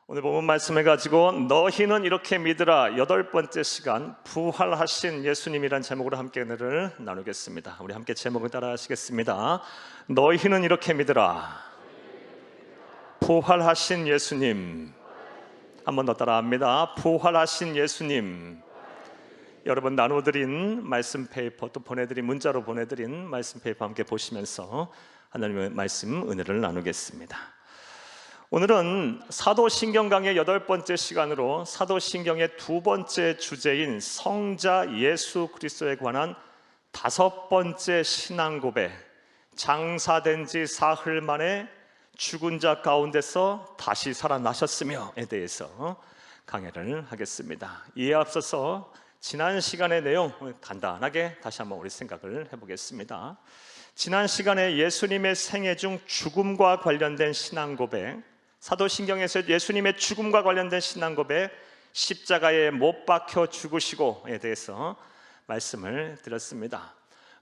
오늘 본문 말씀을 가지고 너희는 이렇게 믿으라, 8번째 시간 부활하신 예수님이란 제목으로 함께 은혜를 나누겠습니다. 우리 함께 제목을 따라 하시겠습니다. 너희는 이렇게 믿으라, 부활하신 예수님. 한 번 더 따라합니다. 부활하신 예수님. 여러분 나눠드린 말씀 페이퍼, 또 보내드린 문자로 보내드린 말씀 페이퍼 함께 보시면서 하나님의 말씀 은혜를 나누겠습니다. 오늘은 사도신경 강의 8번째 시간으로 사도신경의 2번째 주제인 성자 예수 그리스도에 관한 5번째 신앙 고백, 장사된 지 사흘 만에 죽은 자 가운데서 다시 살아나셨으며에 대해서 강해를 하겠습니다. 이에 앞서서 지난 시간의 내용 간단하게 다시 한번 우리 생각을 해보겠습니다. 지난 시간에 예수님의 생애 중 죽음과 관련된 신앙 고백, 사도신경에서 예수님의 죽음과 관련된 신앙 고백, 십자가에 못 박혀 죽으시고에 대해서 말씀을 드렸습니다.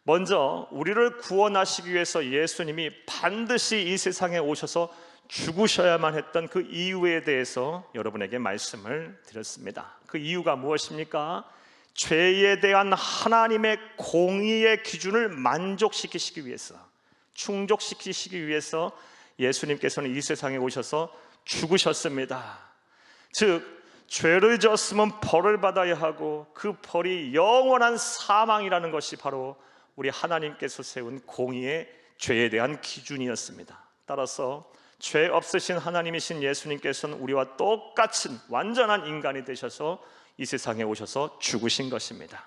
먼저 우리를 구원하시기 위해서 예수님이 반드시 이 세상에 오셔서 죽으셔야만 했던 그 이유에 대해서 여러분에게 말씀을 드렸습니다. 그 이유가 무엇입니까? 죄에 대한 하나님의 공의의 기준을 만족시키시기 위해서, 충족시키시기 위해서 예수님께서는 이 세상에 오셔서 죽으셨습니다. 즉 죄를 지었으면 벌을 받아야 하고 그 벌이 영원한 사망이라는 것이 바로 우리 하나님께서 세운 공의의 죄에 대한 기준이었습니다. 따라서 죄 없으신 하나님이신 예수님께서는 우리와 똑같은 완전한 인간이 되셔서 이 세상에 오셔서 죽으신 것입니다.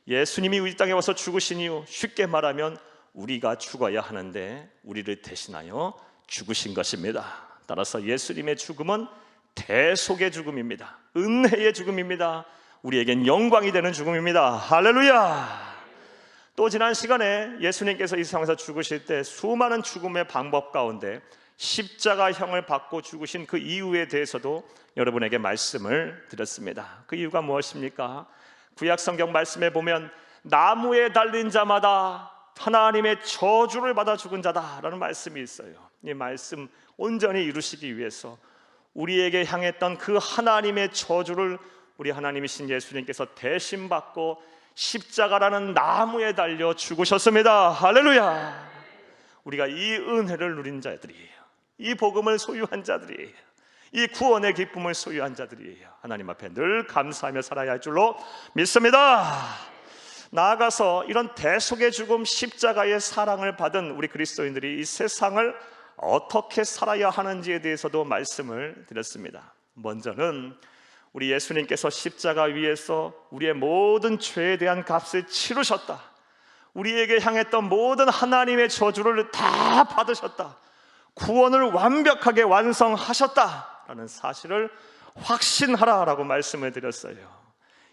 예수님이 이 땅에 와서 죽으신 이유, 쉽게 말하면 우리가 죽어야 하는데 우리를 대신하여 죽으신 것입니다. 따라서 예수님의 죽음은 대속의 죽음입니다. 은혜의 죽음입니다. 우리에겐 영광이 되는 죽음입니다. 할렐루야. 또 지난 시간에 예수님께서 이 세상에서 죽으실 때 수많은 죽음의 방법 가운데 십자가형을 받고 죽으신 그 이유에 대해서도 여러분에게 말씀을 드렸습니다. 그 이유가 무엇입니까? 구약 성경 말씀에 보면 나무에 달린 자마다 하나님의 저주를 받아 죽은 자다라는 말씀이 있어요. 이 말씀 온전히 이루시기 위해서 우리에게 향했던 그 하나님의 저주를 우리 하나님이신 예수님께서 대신 받고 십자가라는 나무에 달려 죽으셨습니다. 할렐루야. 우리가 이 은혜를 누린 자들이에요. 이 복음을 소유한 자들이에요. 이 구원의 기쁨을 소유한 자들이에요. 하나님 앞에 늘 감사하며 살아야 할 줄로 믿습니다. 나아가서 이런 대속의 죽음, 십자가의 사랑을 받은 우리 그리스도인들이 이 세상을 어떻게 살아야 하는지에 대해서도 말씀을 드렸습니다. 먼저는 우리 예수님께서 십자가 위에서 우리의 모든 죄에 대한 값을 치르셨다. 우리에게 향했던 모든 하나님의 저주를 다 받으셨다. 구원을 완벽하게 완성하셨다라는 사실을 확신하라라고 말씀을 드렸어요.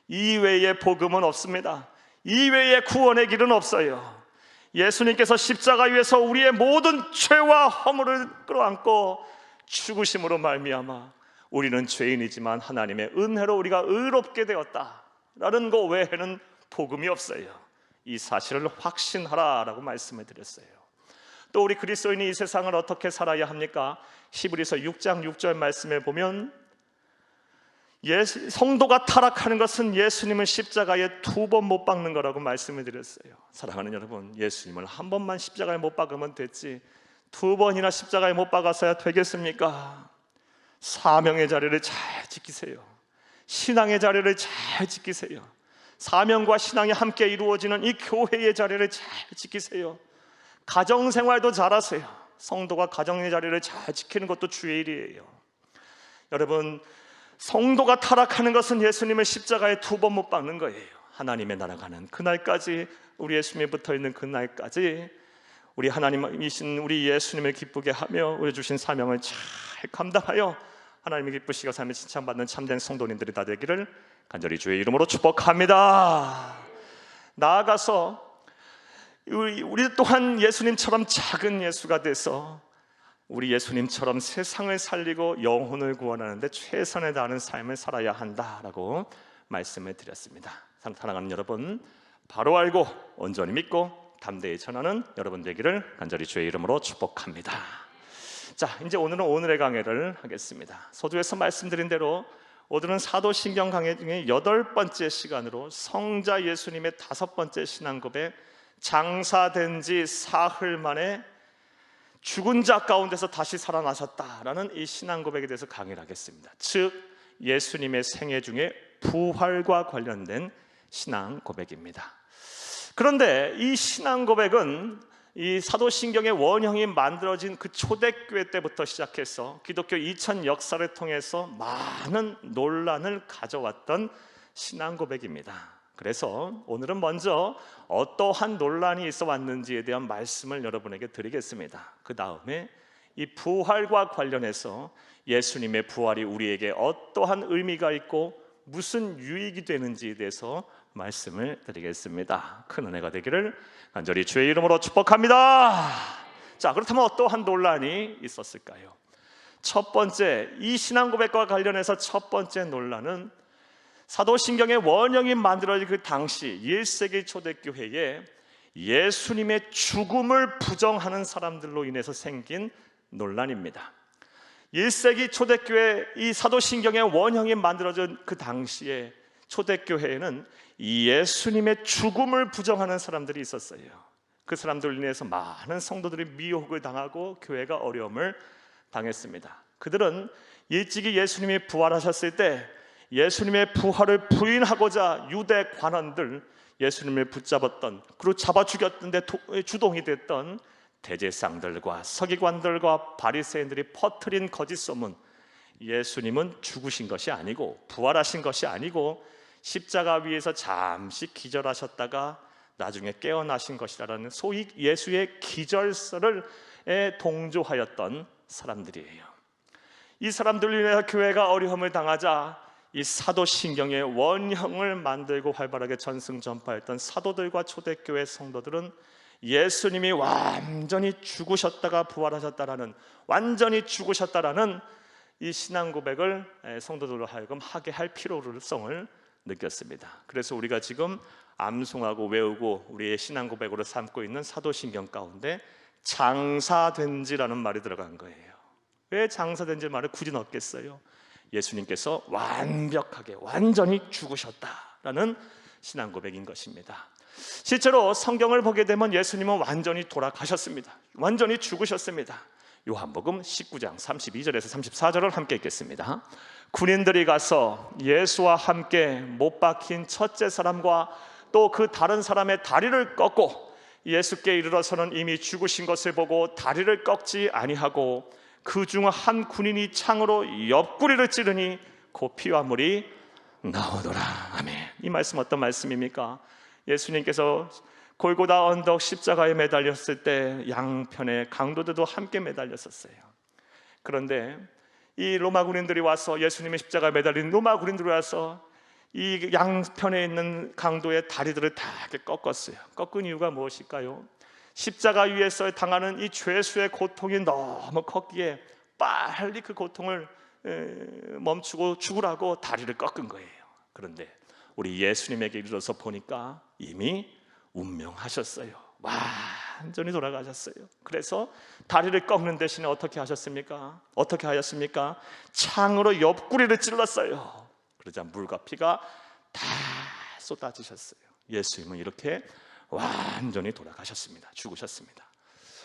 이외의 복음은 없습니다. 이외의 구원의 길은 없어요. 예수님께서 십자가 위에서 우리의 모든 죄와 허물을 끌어안고 죽으심으로 말미암아 우리는 죄인이지만 하나님의 은혜로 우리가 의롭게 되었다라는 것 외에는 복음이 없어요. 이 사실을 확신하라라고 말씀을 드렸어요. 또 우리 그리스도인이 이 세상을 어떻게 살아야 합니까? 히브리서 6장 6절 말씀에 보면 성도가 타락하는 것은 예수님을 십자가에 2번 못 박는 거라고 말씀을 드렸어요. 사랑하는 여러분, 예수님을 한 번만 십자가에 못 박으면 됐지 2번이나 십자가에 못 박아서야 되겠습니까? 사명의 자리를 잘 지키세요. 신앙의 자리를 잘 지키세요. 사명과 신앙이 함께 이루어지는 이 교회의 자리를 잘 지키세요. 가정생활도 잘하세요. 성도가 가정의 자리를 잘 지키는 것도 주의 일이에요. 여러분, 성도가 타락하는 것은 예수님의 십자가에 2번 못 박는 거예요. 하나님의 나라 가는 그날까지, 우리 예수님이 붙어있는 그날까지 우리 하나님이신 우리 예수님을 기쁘게 하며 우리 주신 사명을 잘 감당하여 하나님이 기쁘시고 삶을 칭찬받는 참된 성도님들이 다 되기를 간절히 주의 이름으로 축복합니다. 나아가서 우리 또한 예수님처럼 작은 예수가 돼서 우리 예수님처럼 세상을 살리고 영혼을 구원하는데 최선을 다하는 삶을 살아야 한다라고 말씀을 드렸습니다. 사랑하는 여러분, 바로 알고 온전히 믿고 담대히 전하는 여러분 되기를 간절히 주의 이름으로 축복합니다. 자, 이제 오늘은 오늘의 강해를 하겠습니다. 서두에서 말씀드린 대로 오늘은 사도신경 강해 중에 8번째 시간으로 성자 예수님의 5번째 신앙 고백, 장사된 지 사흘 만에 죽은 자 가운데서 다시 살아나셨다라는 이 신앙 고백에 대해서 강의를 하겠습니다. 즉 예수님의 생애 중에 부활과 관련된 신앙 고백입니다. 그런데 이 신앙 고백은 이 사도신경의 원형이 만들어진 그 초대교회 때부터 시작해서 기독교 2000 역사를 통해서 많은 논란을 가져왔던 신앙 고백입니다. 그래서 오늘은 먼저 어떠한 논란이 있어 왔는지에 대한 말씀을 여러분에게 드리겠습니다. 그 다음에 이 부활과 관련해서 예수님의 부활이 우리에게 어떠한 의미가 있고 무슨 유익이 되는지에 대해서 말씀을 드리겠습니다. 큰 은혜가 되기를 간절히 주의 이름으로 축복합니다. 자, 그렇다면 어떠한 논란이 있었을까요? 첫 번째, 이 신앙 고백과 관련해서 첫 번째 논란은 사도신경의 원형이 만들어진 그 당시 1세기 초대교회에 예수님의 죽음을 부정하는 사람들로 인해서 생긴 논란입니다. 1세기 초대교회 이 사도신경의 원형이 만들어진 그 당시에 초대교회에는 예수님의 죽음을 부정하는 사람들이 있었어요. 그 사람들로 인해서 많은 성도들이 미혹을 당하고 교회가 어려움을 당했습니다. 그들은 일찍이 예수님이 부활하셨을 때 예수님의 부활을 부인하고자 유대 관원들, 예수님을 붙잡았던, 그리고 잡아 죽였던 데 주동이 됐던 대제사장들과 서기관들과 바리새인들이 퍼뜨린 거짓 소문, 예수님은 죽으신 것이 아니고 부활하신 것이 아니고 십자가 위에서 잠시 기절하셨다가 나중에 깨어나신 것이라는 소위 예수의 기절설을 동조하였던 사람들이에요. 이 사람들로 인해 교회가 어려움을 당하자 이 사도신경의 원형을 만들고 활발하게 전승전파했던 사도들과 초대교회 성도들은 예수님이 완전히 죽으셨다가 부활하셨다라는, 완전히 죽으셨다라는 이 신앙 고백을 성도들로 하여금 하게 할 필요성을 느꼈습니다. 그래서 우리가 지금 암송하고 외우고 우리의 신앙 고백으로 삼고 있는 사도신경 가운데 장사된지라는 말이 들어간 거예요. 왜 장사된지 말을 굳이 넣겠어요? 예수님께서 완벽하게 완전히 죽으셨다라는 신앙 고백인 것입니다. 실제로 성경을 보게 되면 예수님은 완전히 돌아가셨습니다. 완전히 죽으셨습니다. 요한복음 19장 32절에서 34절을 함께 읽겠습니다. 군인들이 가서 예수와 함께 못 박힌 첫째 사람과 또 그 다른 사람의 다리를 꺾고 예수께 이르러서는 이미 죽으신 것을 보고 다리를 꺾지 아니하고 그 중 한 군인이 창으로 옆구리를 찌르니 곧 피와 물이 나오더라. 아멘. 이 말씀 어떤 말씀입니까? 예수님께서 골고다 언덕 십자가에 매달렸을 때 양편에 강도들도 함께 매달렸었어요. 그런데 이 로마 군인들이 와서, 예수님의 십자가에 매달린 로마 군인들이 와서 이 양편에 있는 강도의 다리들을 다 이렇게 꺾었어요. 꺾은 이유가 무엇일까요? 십자가 위에서 당하는 이 죄수의 고통이 너무 컸기에 빨리 그 고통을 멈추고 죽으라고 다리를 꺾은 거예요. 그런데 우리 예수님에게 이르러서 보니까 이미 운명하셨어요. 완전히 돌아가셨어요. 그래서 다리를 꺾는 대신에 어떻게 하셨습니까? 어떻게 하셨습니까? 창으로 옆구리를 찔렀어요. 그러자 물과 피가 다 쏟아지셨어요. 예수님은 이렇게 완전히 돌아가셨습니다. 죽으셨습니다.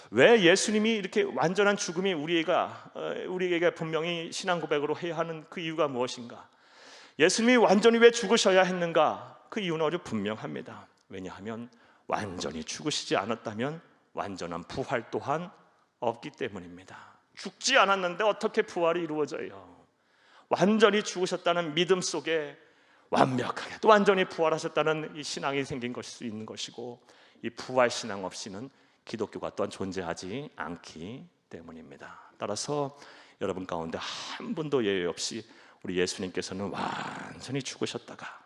왜 예수님이 이렇게 완전한 죽음이 우리에게 분명히 신앙 고백으로 해야 하는 그 이유가 무엇인가? 예수님이 완전히 왜 죽으셔야 했는가? 그 이유는 아주 분명합니다. 왜냐하면 완전히 죽으시지 않았다면 완전한 부활 또한 없기 때문입니다. 죽지 않았는데 어떻게 부활이 이루어져요? 완전히 죽으셨다는 믿음 속에 완벽하게 또 완전히 부활하셨다는 이 신앙이 생긴 것일 수 있는 것이고, 이 부활 신앙 없이는 기독교가 또한 존재하지 않기 때문입니다. 따라서 여러분 가운데 한 분도 예외 없이 우리 예수님께서는 완전히 죽으셨다가,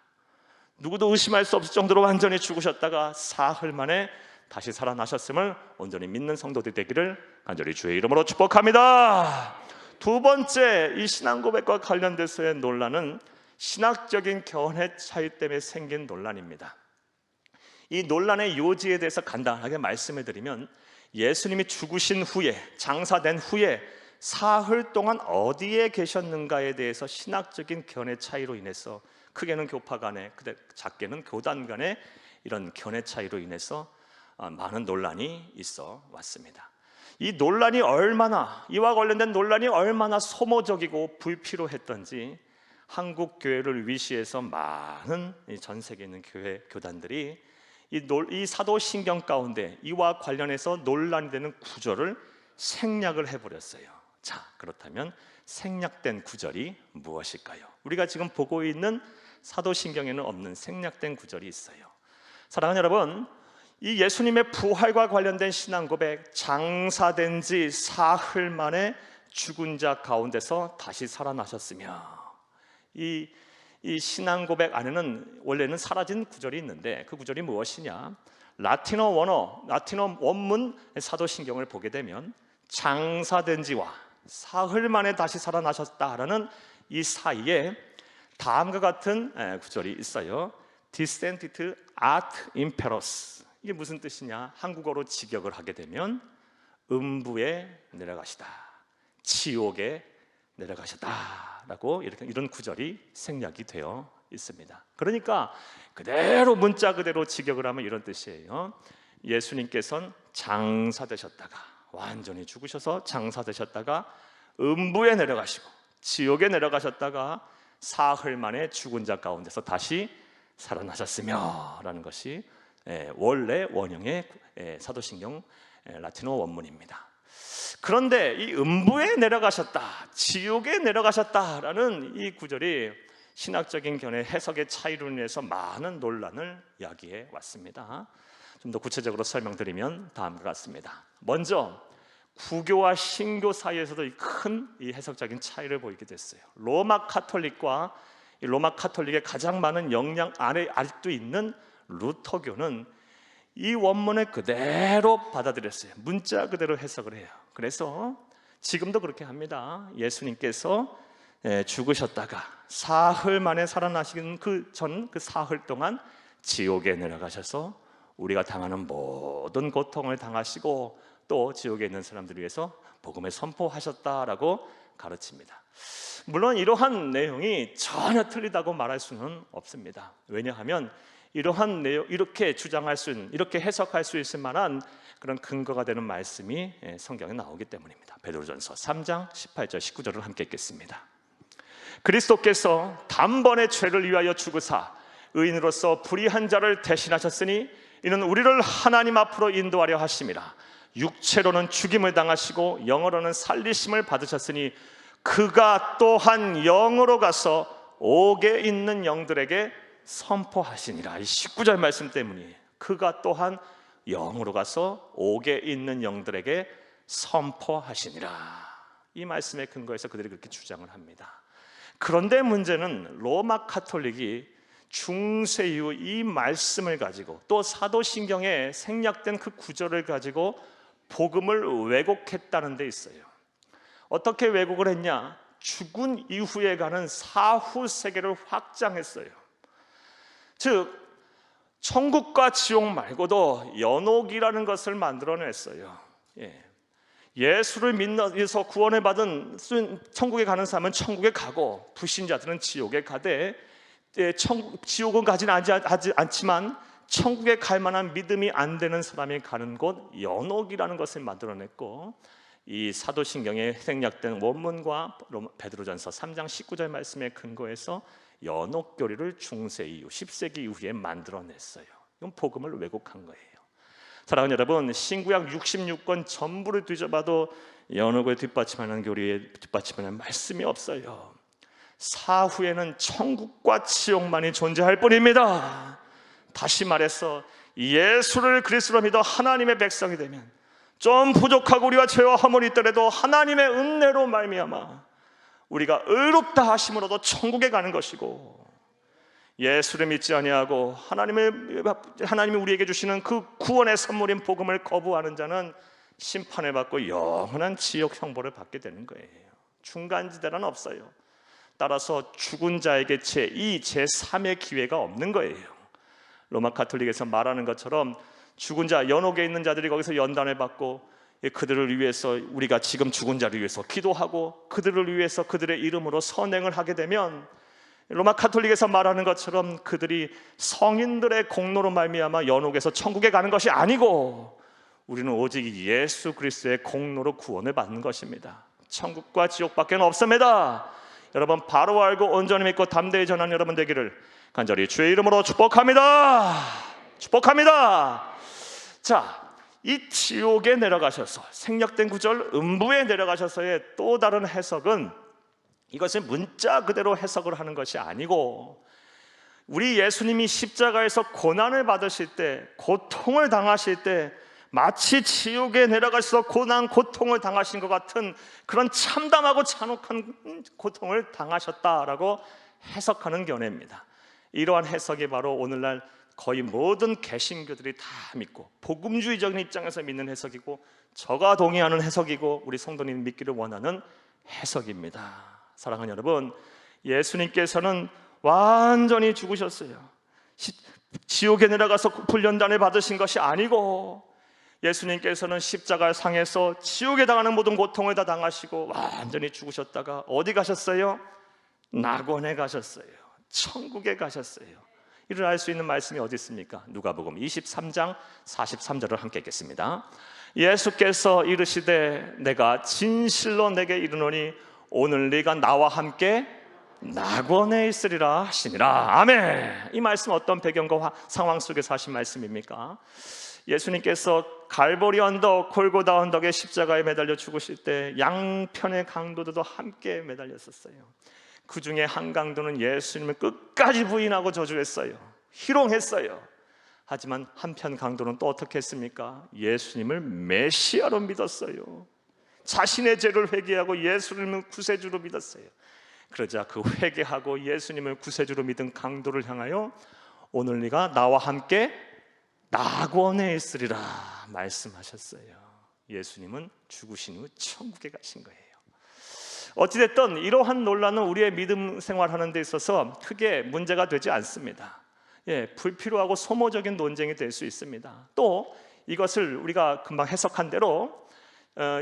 누구도 의심할 수 없을 정도로 완전히 죽으셨다가 사흘 만에 다시 살아나셨음을 온전히 믿는 성도들 되기를 간절히 주의 이름으로 축복합니다. 두 번째, 이 신앙 고백과 관련돼서의 논란은 신학적인 견해 차이 때문에 생긴 논란입니다. 이 논란의 요지에 대해서 간단하게 말씀을 드리면, 예수님이 죽으신 후에, 장사된 후에 사흘 동안 어디에 계셨는가에 대해서 신학적인 견해 차이로 인해서, 크게는 교파 간에, 작게는 교단 간에 이런 견해 차이로 인해서 많은 논란이 있어 왔습니다. 이 논란이 얼마나, 이와 관련된 논란이 얼마나 소모적이고 불필요했던지 한국 교회를 위시해서 많은 전 세계에 있는 교회 교단들이 이 사도신경 가운데 이와 관련해서 논란이 되는 구절을 생략을 해버렸어요. 자, 그렇다면 생략된 구절이 무엇일까요? 우리가 지금 보고 있는 사도신경에는 없는 생략된 구절이 있어요. 사랑하는 여러분, 이 예수님의 부활과 관련된 신앙 고백, 장사된 지 사흘 만에 죽은 자 가운데서 다시 살아나셨으며, 이 신앙 고백 안에는 원래는 사라진 구절이 있는데 그 구절이 무엇이냐? 라틴어 원문 사도신경을 보게 되면 장사된 지와 사흘 만에 다시 살아나셨다라는 이 사이에 다음과 같은 구절이 있어요. Descendit ad imperos. 이게 무슨 뜻이냐? 한국어로 직역을 하게 되면 음부에 내려가시다, 지옥에 내려가셨다라고 이런 구절이 생략이 되어 있습니다. 그러니까 그대로 문자 그대로 직역을 하면 이런 뜻이에요. 예수님께서는 장사되셨다가, 완전히 죽으셔서 장사되셨다가 음부에 내려가시고 지옥에 내려가셨다가 사흘 만에 죽은 자 가운데서 다시 살아나셨으며 라는 것이 원래 원형의 사도신경 라틴어 원문입니다. 그런데 이 음부에 내려가셨다, 지옥에 내려가셨다라는 이 구절이 신학적인 견해 해석의 차이로 인해서 많은 논란을 야기해 왔습니다. 좀 더 구체적으로 설명드리면 다음과 같습니다. 먼저 구교와 신교 사이에서도 큰 해석적인 차이를 보이게 됐어요. 로마 카톨릭과 로마 카톨릭의 가장 많은 영향 안에 아직도 있는 루터교는 이 원문을 그대로 받아들였어요. 문자 그대로 해석을 해요. 그래서 지금도 그렇게 합니다. 예수님께서 죽으셨다가 사흘 만에 살아나신 그 사흘 동안 지옥에 내려가셔서 우리가 당하는 모든 고통을 당하시고 또 지옥에 있는 사람들을 위해서 복음을 선포하셨다라고 가르칩니다. 물론 이러한 내용이 전혀 틀리다고 말할 수는 없습니다. 왜냐하면 이러한 내용, 이렇게 주장할 수 있는, 이렇게 해석할 수 있을 만한 그런 근거가 되는 말씀이 성경에 나오기 때문입니다. 베드로전서 3장 18절 19절을 함께 읽겠습니다. 그리스도께서 단번에 죄를 위하여 죽으사 의인으로서 불의한 자를 대신하셨으니 이는 우리를 하나님 앞으로 인도하려 하심이라. 육체로는 죽임을 당하시고 영으로는 살리심을 받으셨으니 그가 또한 영으로 가서 옥에 있는 영들에게 선포하시니라. 이 19절 말씀 때문이에요. 그가 또한 영으로 가서 옥에 있는 영들에게 선포하시니라. 이 말씀에 근거해서 그들이 그렇게 주장을 합니다. 그런데 문제는 로마 카톨릭이 중세 이후 이 말씀을 가지고 또 사도신경에 생략된 그 구절을 가지고 복음을 왜곡했다는 데 있어요. 어떻게 왜곡을 했냐? 죽은 이후에 가는 사후 세계를 확장했어요. 즉 천국과 지옥 말고도 연옥이라는 것을 만들어냈어요. 예수를 믿어서 구원을 받은 천국에 가는 사람은 천국에 가고 불신자들은 지옥에 가되, 지옥은 가지는 않지만 천국에 갈 만한 믿음이 안 되는 사람이 가는 곳 연옥이라는 것을 만들어냈고, 이 사도신경에 생략된 원문과 베드로전서 3장 19절 말씀에 근거해서 연옥교리를 중세 이후 10세기 이후에 만들어냈어요. 이건 복음을 왜곡한 거예요. 사랑하는 여러분, 신구약 66권 전부를 뒤져봐도 연옥을 뒷받침하는 교리에 뒷받침하는 말씀이 없어요. 사후에는 천국과 지옥만이 존재할 뿐입니다. 다시 말해서 예수를 그리스도로 믿어 하나님의 백성이 되면 좀 부족하고 우리와 죄와 허물이 있더라도 하나님의 은혜로 말미암아 우리가 의롭다 하심으로도 천국에 가는 것이고, 예수를 믿지 아니하고 하나님이 우리에게 주시는 그 구원의 선물인 복음을 거부하는 자는 심판을 받고 영원한 지옥 형벌을 받게 되는 거예요. 중간지대는 없어요. 따라서 죽은 자에게 제2, 제3의 기회가 없는 거예요. 로마 카톨릭에서 말하는 것처럼 죽은 자, 연옥에 있는 자들이 거기서 연단을 받고 그들을 위해서 우리가 지금 죽은 자를 위해서 기도하고 그들을 위해서 그들의 이름으로 선행을 하게 되면 로마 가톨릭에서 말하는 것처럼 그들이 성인들의 공로로 말미암아 연옥에서 천국에 가는 것이 아니고 우리는 오직 예수 그리스도의 공로로 구원을 받는 것입니다. 천국과 지옥밖에 없습니다. 여러분 바로 알고 온전히 믿고 담대히 전하는 여러분 되기를 간절히 주의 이름으로 축복합니다. 축복합니다. 자, 이 지옥에 내려가셔서 생략된 구절 음부에 내려가셔서의 또 다른 해석은 이것을 문자 그대로 해석을 하는 것이 아니고 우리 예수님이 십자가에서 고난을 받으실 때 고통을 당하실 때 마치 지옥에 내려가셔서 고난 고통을 당하신 것 같은 그런 참담하고 잔혹한 고통을 당하셨다라고 해석하는 견해입니다. 이러한 해석이 바로 오늘날 거의 모든 개신교들이 다 믿고 복음주의적인 입장에서 믿는 해석이고 저가 동의하는 해석이고 우리 성도님 믿기를 원하는 해석입니다. 사랑하는 여러분, 예수님께서는 완전히 죽으셨어요. 지옥에 내려가서 훈련단을 받으신 것이 아니고 예수님께서는 십자가 상에서 지옥에 당하는 모든 고통을 다 당하시고 완전히 죽으셨다가 어디 가셨어요? 낙원에 가셨어요. 천국에 가셨어요. 이를 알 수 있는 말씀이 어디 있습니까? 누가복음 23장 43절을 함께 읽겠습니다. 예수께서 이르시되 내가 진실로 내게 이르노니 오늘 네가 나와 함께 낙원에 있으리라 하시니라. 아멘. 이 말씀 어떤 배경과 상황 속에서 하신 말씀입니까? 예수님께서 갈보리 언덕, 골고다 언덕에 십자가에 매달려 죽으실 때 양편의 강도들도 함께 매달렸었어요. 그 중에 한 강도는 예수님을 끝까지 부인하고 저주했어요. 희롱했어요. 하지만 한편 강도는 또 어떻게 했습니까? 예수님을 메시아로 믿었어요. 자신의 죄를 회개하고 예수님을 구세주로 믿었어요. 그러자 그 회개하고 예수님을 구세주로 믿은 강도를 향하여 오늘 네가 나와 함께 낙원에 있으리라 말씀하셨어요. 예수님은 죽으신 후 천국에 가신 거예요. 어찌됐든 이러한 논란은 우리의 믿음 생활하는 데 있어서 크게 문제가 되지 않습니다. 불필요하고 소모적인 논쟁이 될 수 있습니다. 또 이것을 우리가 금방 해석한 대로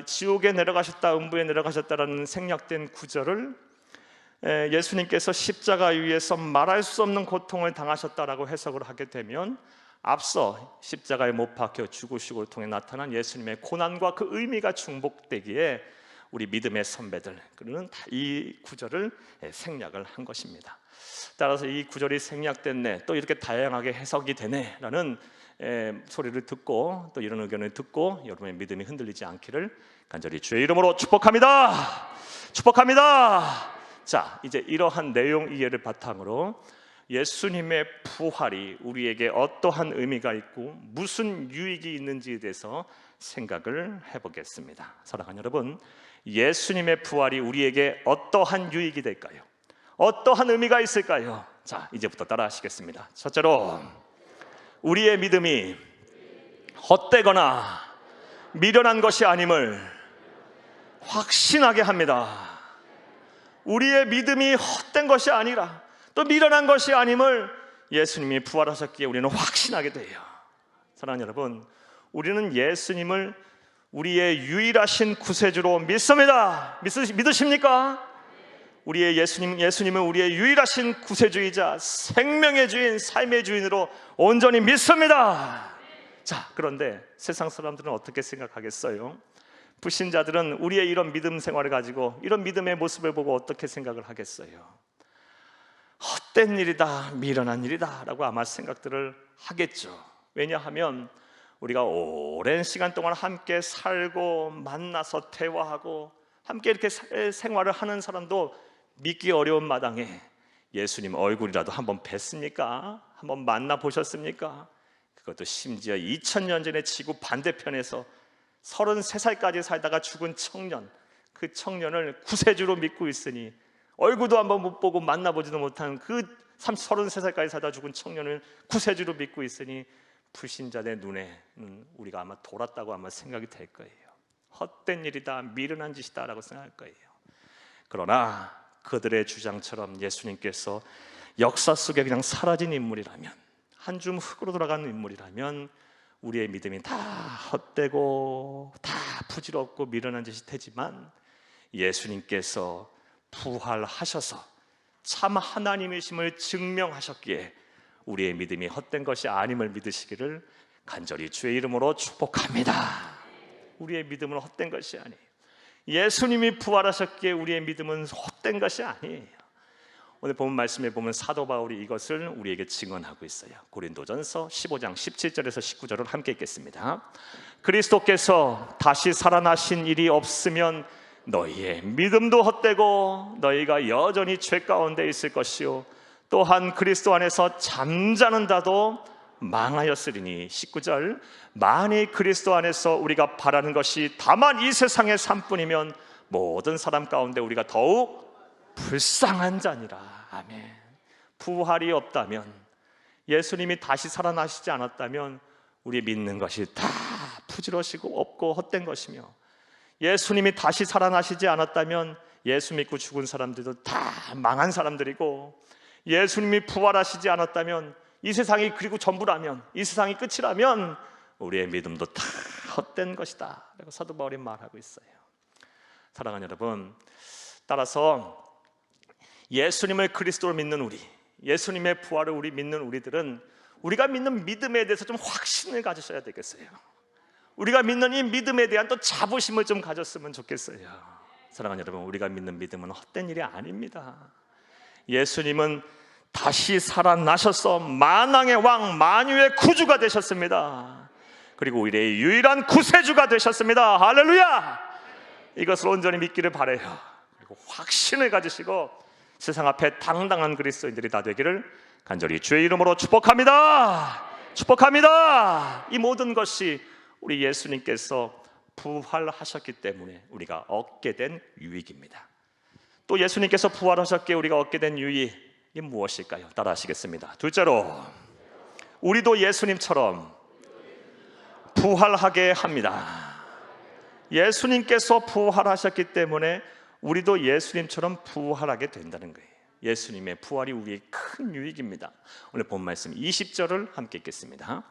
지옥에 내려가셨다 음부에 내려가셨다라는 생략된 구절을 예수님께서 십자가 위에서 말할 수 없는 고통을 당하셨다라고 해석을 하게 되면 앞서 십자가에 못 박혀 죽으시고를 통해 나타난 예수님의 고난과 그 의미가 중복되기에 우리 믿음의 선배들 그는 이 구절을 생략을 한 것입니다. 따라서 이 구절이 생략됐네, 또 이렇게 다양하게 해석이 되네라는 소리를 듣고 또 이런 의견을 듣고 여러분의 믿음이 흔들리지 않기를 간절히 주의 이름으로 축복합니다. 축복합니다. 자, 이제 이러한 내용 이해를 바탕으로 예수님의 부활이 우리에게 어떠한 의미가 있고 무슨 유익이 있는지에 대해서 생각을 해보겠습니다. 사랑하는 여러분, 예수님의 부활이 우리에게 어떠한 유익이 될까요? 어떠한 의미가 있을까요? 자, 이제부터 따라 하시겠습니다. 첫째로, 우리의 믿음이 헛되거나 미련한 것이 아님을 확신하게 합니다. 우리의 믿음이 헛된 것이 아니라 또 미련한 것이 아님을 예수님이 부활하셨기에 우리는 확신하게 돼요. 사랑하는 여러분, 우리는 예수님을 우리의 유일하신 구세주로 믿습니다. 믿으십니까? 우리의 예수님은 우리의 유일하신 구세주이자 생명의 주인, 삶의 주인으로 온전히 믿습니다. 자, 그런데 세상 사람들은 어떻게 생각하겠어요? 불신자들은 우리의 이런 믿음 생활을 가지고 이런 믿음의 모습을 보고 어떻게 생각을 하겠어요? 헛된 일이다, 미련한 일이다 라고 아마 생각들을 하겠죠. 왜냐하면 우리가 오랜 시간 동안 함께 살고 만나서 대화하고 함께 이렇게 생활을 하는 사람도 믿기 어려운 마당에 예수님 얼굴이라도 한번 뵀습니까? 한번 만나보셨습니까? 그것도 심지어 2000년 전에 지구 반대편에서 33살까지 살다가 죽은 청년, 그 청년을 구세주로 믿고 있으니 얼굴도 한번 못 보고 만나보지도 못한 그 33살까지 살다 죽은 청년을 구세주로 믿고 있으니 불신자의 눈에는 우리가 아마 돌았다고 아마 생각이 될 거예요. 헛된 일이다, 미련한 짓이다 라고 생각할 거예요. 그러나 그들의 주장처럼 예수님께서 역사 속에 그냥 사라진 인물이라면, 한 줌 흙으로 돌아가는 인물이라면 우리의 믿음이 다 헛되고 다 부질없고 미련한 짓이 되지만 예수님께서 부활하셔서 참 하나님이심을 증명하셨기에 우리의 믿음이 헛된 것이 아님을 믿으시기를 간절히 주의 이름으로 축복합니다. 우리의 믿음은 헛된 것이 아니에요. 예수님이 부활하셨기에 우리의 믿음은 헛된 것이 아니에요. 오늘 본 말씀에 보면 사도 바울이 이것을 우리에게 증언하고 있어요. 고린도전서 15장 17절에서 19절을 함께 읽겠습니다. 그리스도께서 다시 살아나신 일이 없으면 너희의 믿음도 헛되고 너희가 여전히 죄 가운데 있을 것이요 또한 그리스도 안에서 잠자는 자도 망하였으리니 19절 만일 그리스도 안에서 우리가 바라는 것이 다만 이 세상의 삶뿐이면 모든 사람 가운데 우리가 더욱 불쌍한 자니라. 아멘. 부활이 없다면, 예수님이 다시 살아나시지 않았다면 우리 믿는 것이 다 부질없이고 없고 헛된 것이며, 예수님이 다시 살아나시지 않았다면 예수 믿고 죽은 사람들도 다 망한 사람들이고, 예수님이 부활하시지 않았다면 이 세상이 그리고 전부라면, 이 세상이 끝이라면 우리의 믿음도 다 헛된 것이다 라고 사도 바울이 말하고 있어요. 사랑하는 여러분, 따라서 예수님을 그리스도로 믿는 우리, 예수님의 부활을 우리 믿는 우리들은 우리가 믿는 믿음에 대해서 좀 확신을 가지셔야 되겠어요. 우리가 믿는 이 믿음에 대한 또 자부심을 좀 가졌으면 좋겠어요. 사랑하는 여러분, 우리가 믿는 믿음은 헛된 일이 아닙니다. 예수님은 다시 살아나셔서 만왕의 왕, 만유의 구주가 되셨습니다. 그리고 우리의 유일한 구세주가 되셨습니다. 할렐루야! 이것을 온전히 믿기를 바라요. 그리고 확신을 가지시고 세상 앞에 당당한 그리스도인들이 다 되기를 간절히 주의 이름으로 축복합니다. 축복합니다. 이 모든 것이 우리 예수님께서 부활하셨기 때문에 우리가 얻게 된 유익입니다. 또 예수님께서 부활하셨기에 우리가 얻게 된 유익이 무엇일까요? 따라 하시겠습니다. 둘째로, 우리도 예수님처럼 부활하게 합니다. 예수님께서 부활하셨기 때문에 우리도 예수님처럼 부활하게 된다는 거예요. 예수님의 부활이 우리의 큰 유익입니다. 오늘 본 말씀 20절을 함께 읽겠습니다.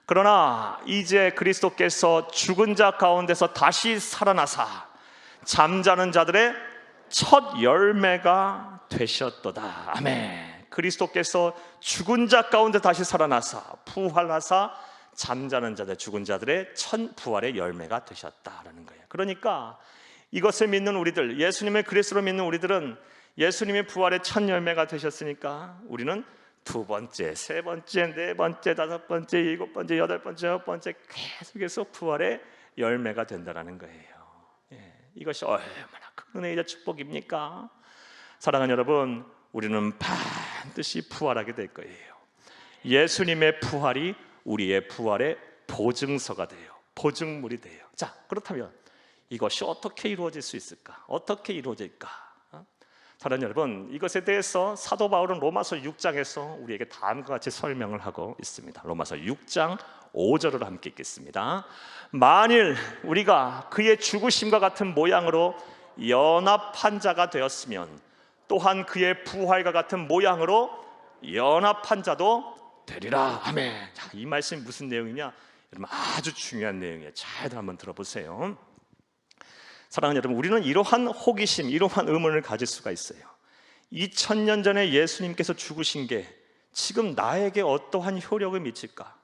그러나 이제 그리스도께서 죽은 자 가운데서 다시 살아나사 잠자는 자들의 첫 열매가 되셨도다. 아멘. 그리스도께서 죽은 자 가운데 다시 살아나사 부활하사 잠자는 자들, 죽은 자들의 첫 부활의 열매가 되셨다라는 거예요. 그러니까 이것을 믿는 우리들, 예수님의 그리스도로 믿는 우리들은 예수님의 부활의 첫 열매가 되셨으니까 우리는 두 번째, 세 번째, 네 번째, 다섯 번째, 일곱 번째, 여덟 번째, 아홉 번째 계속해서 부활의 열매가 된다는 거예요. 이것이 얼마나 큰 은혜이자 축복입니까? 사랑하는 여러분, 우리는 반드시 부활하게 될 거예요. 예수님의 부활이 우리의 부활의 보증서가 돼요. 보증물이 돼요. 자, 그렇다면 이것이 어떻게 이루어질 수 있을까? 어떻게 이루어질까? 사랑하는 여러분, 이것에 대해서 사도 바울은 로마서 6장에서 우리에게 다음과 같이 설명을 하고 있습니다. 로마서 6장 5절을 함께 읽겠습니다. 만일 우리가 그의 죽으심과 같은 모양으로 연합한 자가 되었으면 또한 그의 부활과 같은 모양으로 연합한 자도 되리라. 아멘. 자, 이 말씀이 무슨 내용이냐? 여러분, 아주 중요한 내용이에요. 잘 한번 들어보세요. 사랑하는 여러분, 우리는 이러한 호기심, 이러한 의문을 가질 수가 있어요. 2000년 전에 예수님께서 죽으신 게 지금 나에게 어떠한 효력을 미칠까?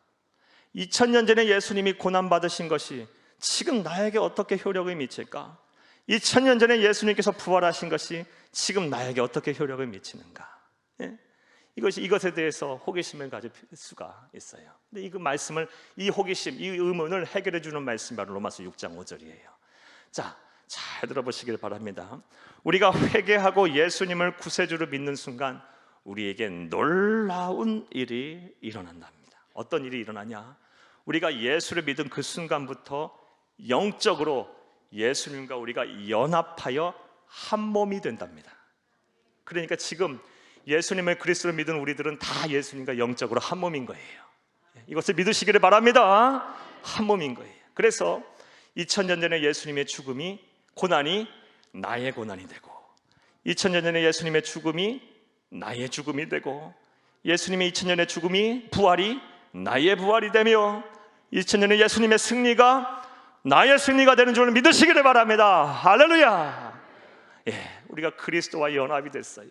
2000년 전에 예수님이 고난받으신 것이 지금 나에게 어떻게 효력을 미칠까? 2000년 전에 예수님께서 부활하신 것이 지금 나에게 어떻게 효력을 미치는가? 이것에 대해서 호기심을 가질 수가 있어요. 근데 이 말씀을, 이 호기심, 이 의문을 해결해 주는 말씀이 바로 로마서 6장 5절이에요. 자, 잘 들어보시길 바랍니다. 우리가 회개하고 예수님을 구세주로 믿는 순간 우리에게 놀라운 일이 일어난답니다. 어떤 일이 일어나냐? 우리가 예수를 믿은 그 순간부터 영적으로 예수님과 우리가 연합하여 한 몸이 된답니다. 그러니까 지금 예수님을 그리스도로 믿은 우리들은 다 예수님과 영적으로 한 몸인 거예요. 이것을 믿으시기를 바랍니다. 한 몸인 거예요. 그래서 2000년 전에 예수님의 죽음이, 고난이 나의 고난이 되고, 2000년 전에 예수님의 죽음이 나의 죽음이 되고, 예수님의 2000년의 죽음이, 부활이 나의 부활이 되며, 2000년의 예수님의 승리가 나의 승리가 되는 줄 믿으시기를 바랍니다. 할렐루야. 예, 우리가 그리스도와 연합이 됐어요.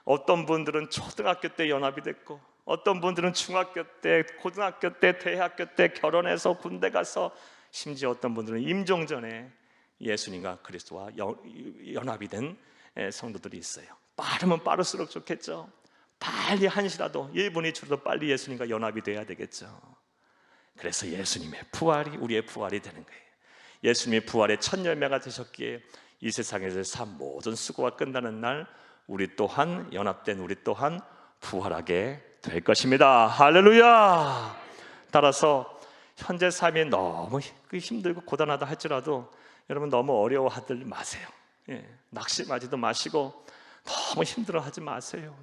어떤 분들은 초등학교 때 연합이 됐고, 어떤 분들은 중학교 때, 고등학교 때, 대학교 때 결혼해서 군대 가서, 심지어 어떤 분들은 임종 전에 예수님과 그리스도와 연합이 된 성도들이 있어요. 빠르면 빠를수록 좋겠죠. 빨리 한시라도 1분 2초라도 빨리 예수님과 연합이 돼야 되겠죠. 그래서 예수님의 부활이 우리의 부활이 되는 거예요. 예수님의 부활의 첫 열매가 되셨기에 이 세상에서 산 모든 수고가 끝나는 날 우리 또한 연합된 우리 또한 부활하게 될 것입니다. 할렐루야. 따라서 현재 삶이 너무 힘들고 고단하다 할지라도 여러분 너무 어려워하지 마세요. 낙심하지도 마시고 너무 힘들어하지 마세요.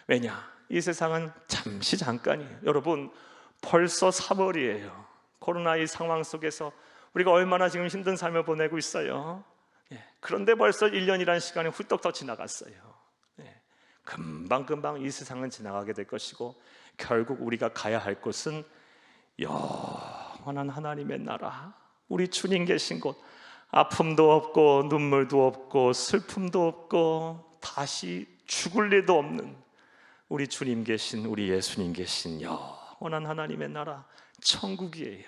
왜냐? 이 세상은 잠시 잠깐이에요. 여러분 벌써 3월이에요. 코로나 이 상황 속에서 우리가 얼마나 지금 힘든 삶을 보내고 있어요. 그런데 벌써 1년이라는 시간이 훌떡 더 지나갔어요. 금방금방 이 세상은 지나가게 될 것이고 결국 우리가 가야 할 곳은 영원한 하나님의 나라, 우리 주님 계신 곳, 아픔도 없고 눈물도 없고 슬픔도 없고 다시 죽을 일도 없는 우리 주님 계신, 우리 예수님 계신 영원한 하나님의 나라 천국이에요.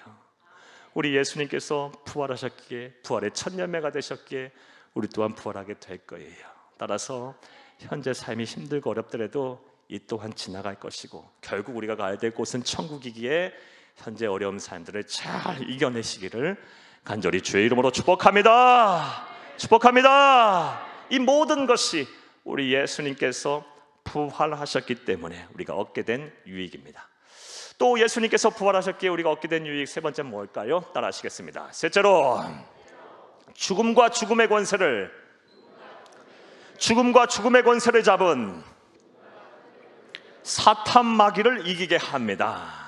우리 예수님께서 부활하셨기에, 부활의 첫 열매가 되셨기에 우리 또한 부활하게 될 거예요. 따라서 현재 삶이 힘들고 어렵더라도 이 또한 지나갈 것이고 결국 우리가 가야 될 곳은 천국이기에 현재 어려운 삶들을 잘 이겨내시기를 간절히 주의 이름으로 축복합니다. 축복합니다. 이 모든 것이 우리 예수님께서 부활하셨기 때문에 우리가 얻게 된 유익입니다. 또 예수님께서 부활하셨기에 우리가 얻게 된 유익 세 번째 뭘까요? 따라 하시겠습니다. 셋째로 죽음과 죽음의 권세를 잡은 사탄 마귀를 이기게 합니다.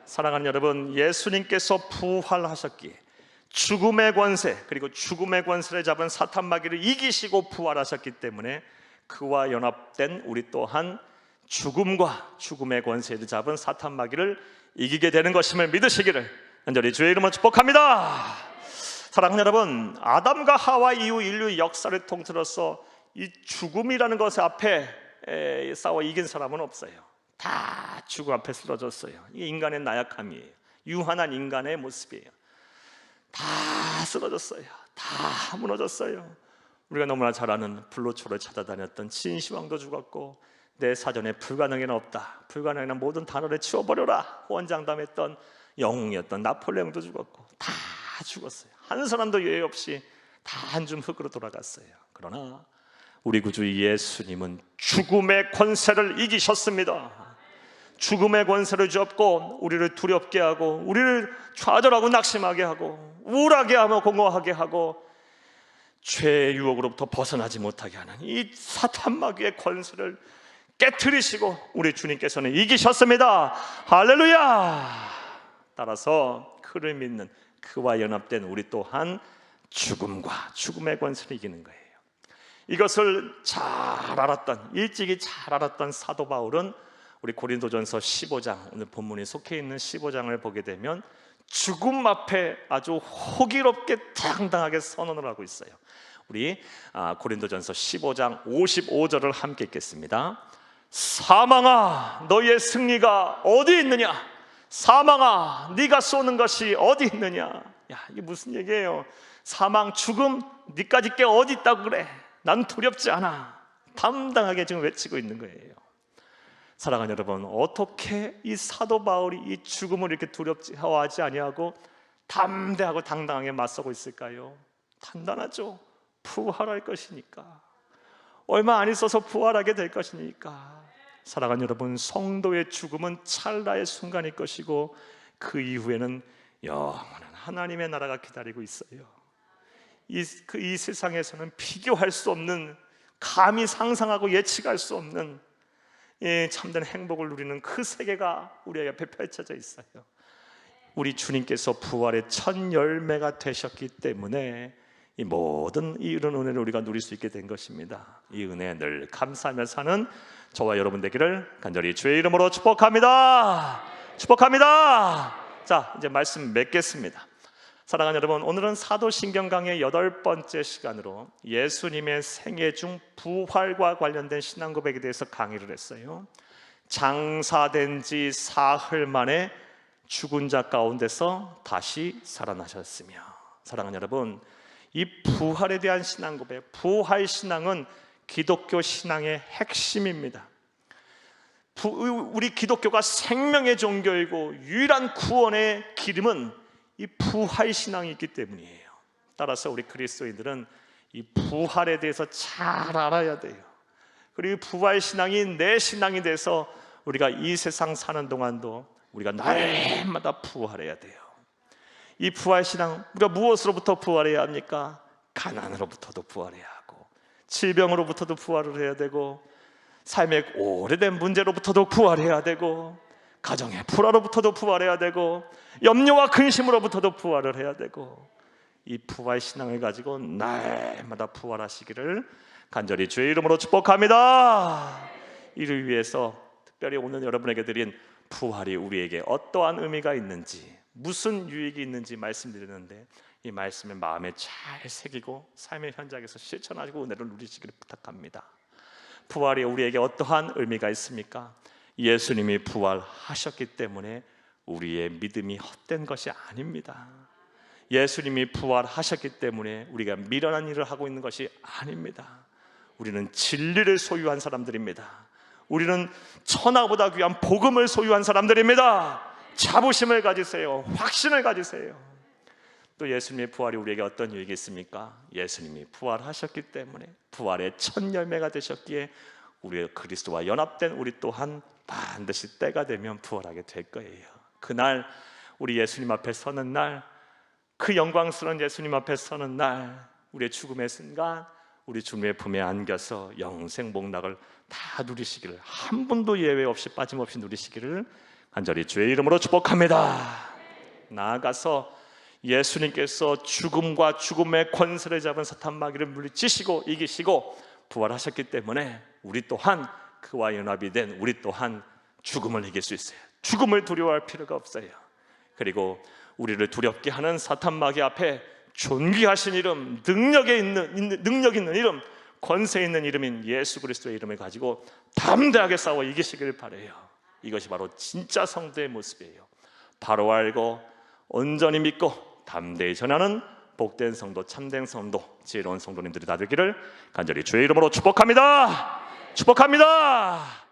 사랑하는 여러분, 예수님께서 부활하셨기에 죽음의 권세, 그리고 죽음의 권세를 잡은 사탄 마귀를 이기시고 부활하셨기 때문에 그와 연합된 우리 또한 죽음과 죽음의 권세를 잡은 사탄 마귀를 이기게 되는 것임을 믿으시기를 간절히 주의 이름으로 축복합니다. 사랑하는 여러분, 아담과 하와 이후 인류 역사를 통틀어서 이 죽음이라는 것 앞에 싸워 이긴 사람은 없어요. 다 죽음 앞에 쓰러졌어요. 이게 인간의 나약함이에요. 유한한 인간의 모습이에요. 다 쓰러졌어요. 다 무너졌어요. 우리가 너무나 잘 아는 불로초를 찾아다녔던 진시황도 죽었고, 내 사전에 불가능에는 없다, 불가능에는 모든 단어를 치워버려라 호언장담했던 영웅이었던 나폴레옹도 죽었고, 다 죽었어요. 한 사람도 예외 없이 다 한 줌 흙으로 돌아갔어요. 그러나 우리 구주 예수님은 죽음의 권세를 이기셨습니다. 죽음의 권세를 잡고 우리를 두렵게 하고 우리를 좌절하고 낙심하게 하고 우울하게 하며 공허하게 하고 죄의 유혹으로부터 벗어나지 못하게 하는 이 사탄 마귀의 권세를 깨트리시고 우리 주님께서는 이기셨습니다. 할렐루야. 따라서 그를 믿는, 그와 연합된 우리 또한 죽음과 죽음의 권세를 이기는 거예요. 이것을 잘 알았던, 일찍이 잘 알았던 사도 바울은 우리 고린도전서 15장, 오늘 본문이 속해 있는 15장을 보게 되면 죽음 앞에 아주 호기롭게 당당하게 선언을 하고 있어요. 우리 고린도전서 15장 55절을 함께 읽겠습니다. 사망아, 너의 승리가 어디 있느냐? 사망아, 네가 쏘는 것이 어디 있느냐? 야, 이게 무슨 얘기예요? 사망, 죽음, 네까지 게 어디 있다고 그래? 난 두렵지 않아. 담당하게 지금 외치고 있는 거예요. 사랑하는 여러분, 어떻게 이 사도 바울이 이 죽음을 이렇게 두렵지하지 아니하고 담대하고 당당하게 맞서고 있을까요? 단단하죠. 부활할 것이니까. 얼마 안 있어서 부활하게 될 것이니까. 사랑하는 여러분, 성도의 죽음은 찰나의 순간일 것이고 그 이후에는 영원한 하나님의 나라가 기다리고 있어요. 이 세상에서는 비교할 수 없는, 감히 상상하고 예측할 수 없는 참된 행복을 누리는 그 세계가 우리 옆에 펼쳐져 있어요. 우리 주님께서 부활의 첫 열매가 되셨기 때문에 이 모든 이런 은혜를 우리가 누릴 수 있게 된 것입니다. 이 은혜에 늘 감사하며 사는 저와 여러분 되기를 간절히 주의 이름으로 축복합니다. 축복합니다. 자, 이제 말씀 맺겠습니다. 사랑하는 여러분, 오늘은 사도신경 강의 8번째 시간으로 예수님의 생애 중 부활과 관련된 신앙 고백에 대해서 강의를 했어요. 장사된 지 사흘 만에 죽은 자 가운데서 다시 살아나셨으며, 사랑하는 여러분, 이 부활에 대한 신앙 고백, 부활 신앙은 기독교 신앙의 핵심입니다. 우리 기독교가 생명의 종교이고 유일한 구원의 기름은 이 부활 신앙이 있기 때문이에요. 따라서 우리 그리스도인들은 이 부활에 대해서 잘 알아야 돼요. 그리고 부활 신앙이 내 신앙이 돼서 우리가 이 세상 사는 동안도 우리가 날마다 부활해야 돼요. 이 부활 신앙, 우리가 무엇으로부터 부활해야 합니까? 가난으로부터도 부활해야 하고, 질병으로부터도 부활을 해야 되고, 삶의 오래된 문제로부터도 부활해야 되고, 가정의 불화로부터도 부활해야 되고, 염려와 근심으로부터도 부활을 해야 되고, 이 부활 신앙을 가지고 날마다 부활하시기를 간절히 주의 이름으로 축복합니다. 이를 위해서 특별히 오늘 여러분에게 드린 부활이 우리에게 어떠한 의미가 있는지, 무슨 유익이 있는지 말씀드렸는데, 이 말씀을 마음에 잘 새기고 삶의 현장에서 실천하시고 은혜를 누리시기를 부탁합니다. 부활이 우리에게 어떠한 의미가 있습니까? 예수님이 부활하셨기 때문에 우리의 믿음이 헛된 것이 아닙니다. 예수님이 부활하셨기 때문에 우리가 미련한 일을 하고 있는 것이 아닙니다. 우리는 진리를 소유한 사람들입니다. 우리는 천하보다 귀한 복음을 소유한 사람들입니다. 자부심을 가지세요. 확신을 가지세요. 또 예수님의 부활이 우리에게 어떤 유익이 있습니까? 예수님이 부활하셨기 때문에 부활의 첫 열매가 되셨기에 우리 그리스도와 연합된 우리 또한 반드시 때가 되면 부활하게 될 거예요. 그날 우리 예수님 앞에 서는 날, 그 영광스러운 예수님 앞에 서는 날, 우리의 죽음의 순간 우리 주님의 품에 안겨서 영생 복락을 다 누리시기를, 한 분도 예외 없이 빠짐없이 누리시기를 간절히 주의 이름으로 축복합니다. 나아가서 예수님께서 죽음과 죽음의 권세를 잡은 사탄 마귀를 물리치시고 이기시고 부활하셨기 때문에 우리 또한 그와 연합이 된 우리 또한 죽음을 이길 수 있어요. 죽음을 두려워할 필요가 없어요. 그리고 우리를 두렵게 하는 사탄 마귀 앞에 존귀하신 이름, 능력 있는 이름, 권세 있는 이름인 예수 그리스도의 이름을 가지고 담대하게 싸워 이기시길 바라요. 이것이 바로 진짜 성도의 모습이에요. 바로 알고 온전히 믿고 담대히 전하는 복된 성도, 참된 성도, 지혜로운 성도님들이 다 되기를 간절히 주의 이름으로 축복합니다. 축복합니다.